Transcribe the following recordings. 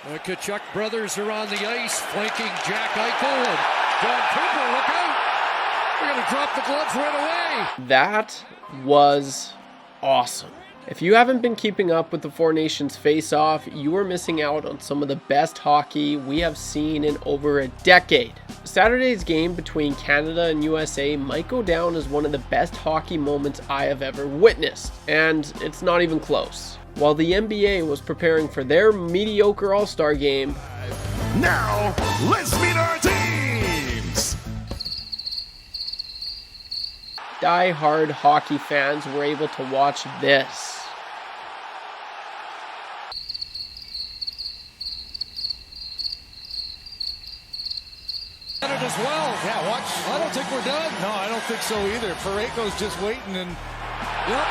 The Tkachuk brothers are on the ice, flanking Jack Eichel and John Cooper. Look out! They're going to drop the gloves right away. That was awesome. If you haven't been keeping up with the Four Nations face-off, you are missing out on some of the best hockey we have seen in over a decade. Saturday's game between Canada and USA might go down as one of the best hockey moments I have ever witnessed, and it's not even close. While the NBA was preparing for their mediocre All-Star game, now let's meet our teams! die-hard hockey fans were able to watch this. As well. Yeah, watch. I don't think we're done. No, I don't think so either. Parayko's just waiting and... Yep.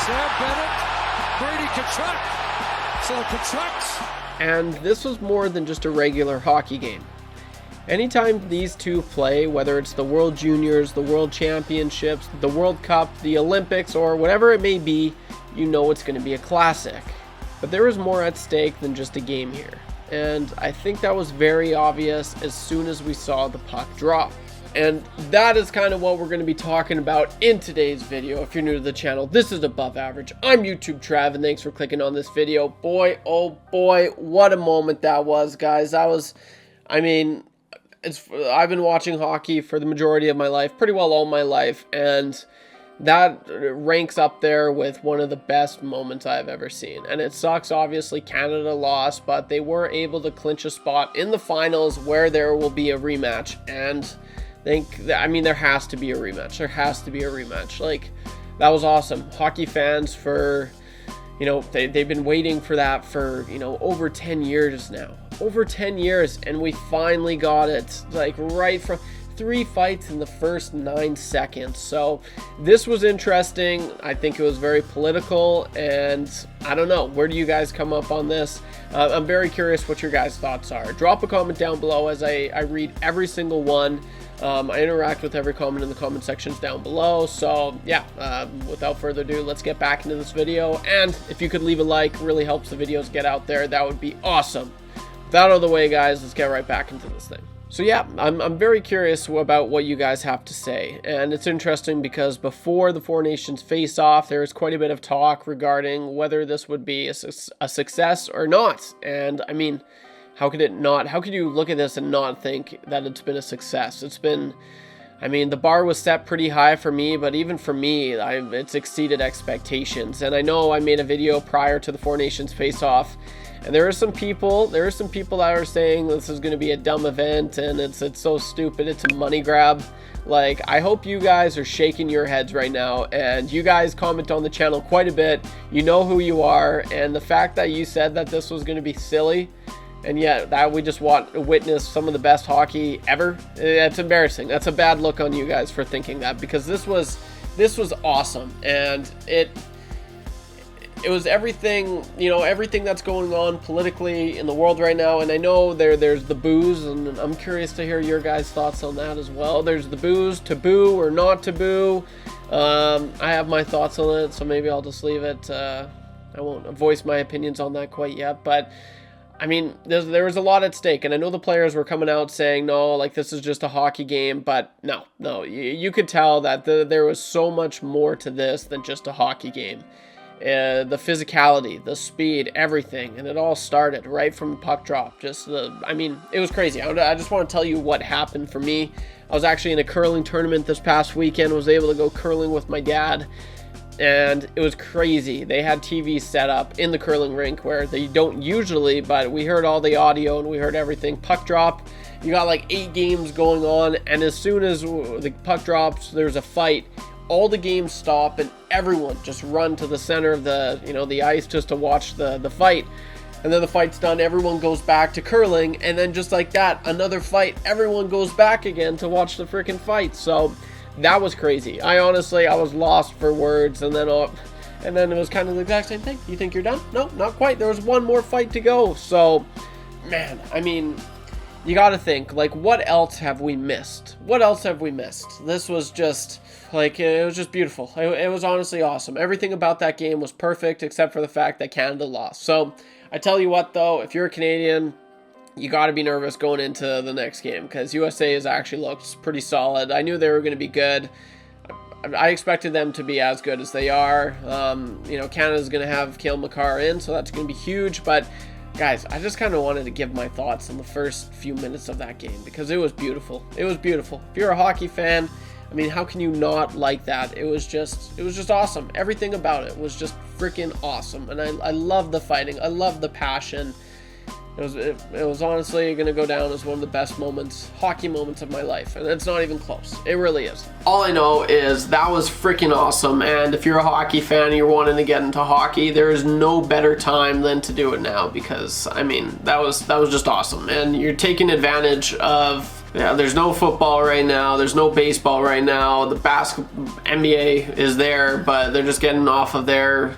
Sam Bennett, Brady Tkachuk. So the Tkachuks. And this was more than just a regular hockey game. Anytime these two play, whether it's the World Juniors, the World Championships, the World Cup, the Olympics, or whatever it may be, you know it's going to be a classic. But there is more at stake than just a game here. And I think that was very obvious as soon as we saw the puck drop. And that is kind of what we're going to be talking about in today's video. If you're new to the channel, this is Above Average. I'm YouTube Trav, and thanks for clicking on this video. Boy, oh boy, what a moment that was, guys. I've been watching hockey for the majority of my life, pretty well all my life, and that ranks up there with one of the best moments I've ever seen. And it sucks, obviously, Canada lost, but they were able to clinch a spot in the finals where there will be a rematch. And there has to be a rematch. There has to be a rematch. Like, that was awesome. Hockey fans they've been waiting for that for, over 10 years now. Over 10 years, and we finally got it. Like, right from 3 fights in the first 9 seconds. So this was interesting. I think it was very political, and I don't know, where do you guys come up on this? I'm very curious what your guys' thoughts are. Drop a comment down below as I read every single one. I interact with every comment in the comment sections down below. So yeah, without further ado, let's get back into this video. And if you could leave a like, really helps the videos get out there. That would be awesome. With that out of the way, guys, let's get right back into this thing. So yeah, I'm very curious about what you guys have to say, and it's interesting because before the Four Nations face-off, there was quite a bit of talk regarding whether this would be a success or not. And I mean, how could you look at this and not think that it's been a success? It's been, the bar was set pretty high for me, but even for me, it's exceeded expectations. And I know I made a video prior to the Four Nations face-off, and there are some people that are saying this is going to be a dumb event and it's so stupid, it's a money grab. Like, I hope you guys are shaking your heads right now, and you guys comment on the channel quite a bit. You know who you are, and the fact that you said that this was going to be silly, and yet that we just want to witness some of the best hockey ever, it's embarrassing. That's a bad look on you guys for thinking that, because this was awesome, and it was everything, everything that's going on politically in the world right now. And I know there's the boos, and I'm curious to hear your guys' thoughts on that as well. There's the boos, to boo or not to boo. I have my thoughts on it, so maybe I'll just leave it. I won't voice my opinions on that quite yet, but there was a lot at stake, and I know the players were coming out saying, no, like, this is just a hockey game, but no, you could tell that there was so much more to this than just a hockey game. The physicality, the speed, everything, and it all started right from puck drop. It was crazy. I just want to tell you what happened for me. I was actually in a curling tournament this past weekend, was able to go curling with my dad, and it was crazy. They had TVs set up in the curling rink where they don't usually, but we heard all the audio and we heard everything. Puck drop, you got like 8 games going on, and as soon as the puck drops, there's a fight. All the games stop and everyone just run to the center of the ice just to watch the fight. And then the fight's done, everyone goes back to curling, and then just like that, another fight, everyone goes back again to watch the freaking fight. So that was crazy. I was lost for words, and then it was kind of the exact same thing. You think you're done? No, not quite. There was one more fight to go. So, man, you got to think, like, what else have we missed? What else have we missed? This was just, like, it was just beautiful. It was honestly awesome. Everything about that game was perfect except for the fact that Canada lost. So I tell you what, though, if you're a Canadian, you got to be nervous going into the next game because USA has actually looked pretty solid. I knew they were going to be good. I expected them to be as good as they are. You know, Canada's going to have Cale Makar in, so that's going to be huge. But, guys, I just kind of wanted to give my thoughts on the first few minutes of that game because it was beautiful. It was beautiful. If you're a hockey fan, I mean, how can you not like that? It was just awesome. Everything about it was just freaking awesome. And I love the fighting. I love the passion. It was honestly going to go down as one of the best moments, hockey moments of my life, and it's not even close. It really is. All I know is that was freaking awesome, and if you're a hockey fan and you're wanting to get into hockey, there is no better time than to do it now because, I mean, that was just awesome, and you're taking advantage of, yeah, there's no football right now, there's no baseball right now, the NBA is there, but they're just getting off of their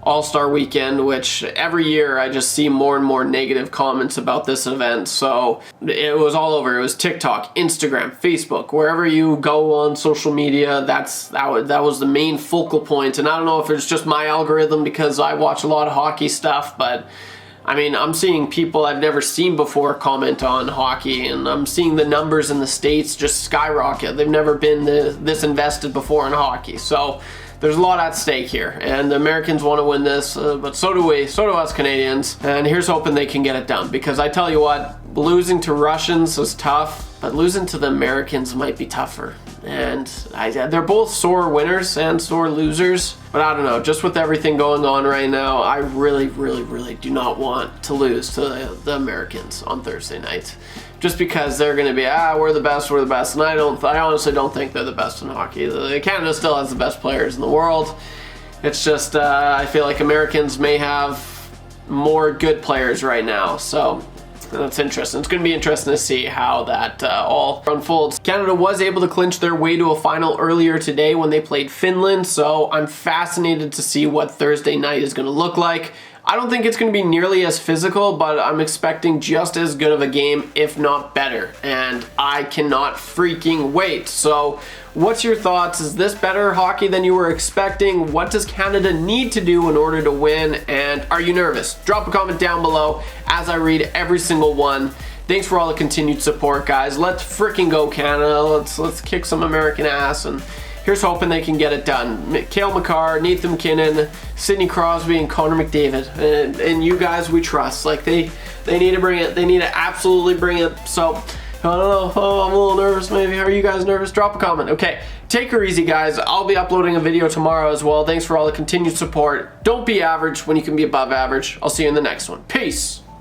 All-Star Weekend, which every year I just see more and more negative comments about this event. So it was all over. It was TikTok, Instagram, Facebook, wherever you go on social media, that was the main focal point. And I don't know if it's just my algorithm because I watch a lot of hockey stuff, but I mean, I'm seeing people I've never seen before comment on hockey, and I'm seeing the numbers in the States just skyrocket. They've never been this invested before in hockey. So there's a lot at stake here, and the Americans want to win this, but so do we, so do us Canadians, and here's hoping they can get it done, because I tell you what, losing to Russians was tough, but losing to the Americans might be tougher, and they're both sore winners and sore losers, but I don't know, just with everything going on right now, I really, really, really do not want to lose to the Americans on Thursday night. Just because they're going to be, we're the best, and I honestly don't think they're the best in hockey. Canada still has the best players in the world. It's just, I feel like Americans may have more good players right now, so that's interesting. It's going to be interesting to see how that all unfolds. Canada was able to clinch their way to a final earlier today when they played Finland, so I'm fascinated to see what Thursday night is going to look like. I don't think it's going to be nearly as physical, but I'm expecting just as good of a game, if not better, and I cannot freaking wait. So what's your thoughts? Is this better hockey than you were expecting? What does Canada need to do in order to win, and are you nervous? Drop a comment down below as I read every single one. Thanks for all the continued support, guys. Let's freaking go, Canada. Let's kick some American ass, and here's hoping they can get it done. Cale Makar, Nathan McKinnon, Sidney Crosby, and Connor McDavid. And you guys we trust. Like, they need to bring it. They need to absolutely bring it. So, I don't know. Oh, I'm a little nervous maybe. Are you guys nervous? Drop a comment. Okay, take her easy, guys. I'll be uploading a video tomorrow as well. Thanks for all the continued support. Don't be average when you can be above average. I'll see you in the next one. Peace.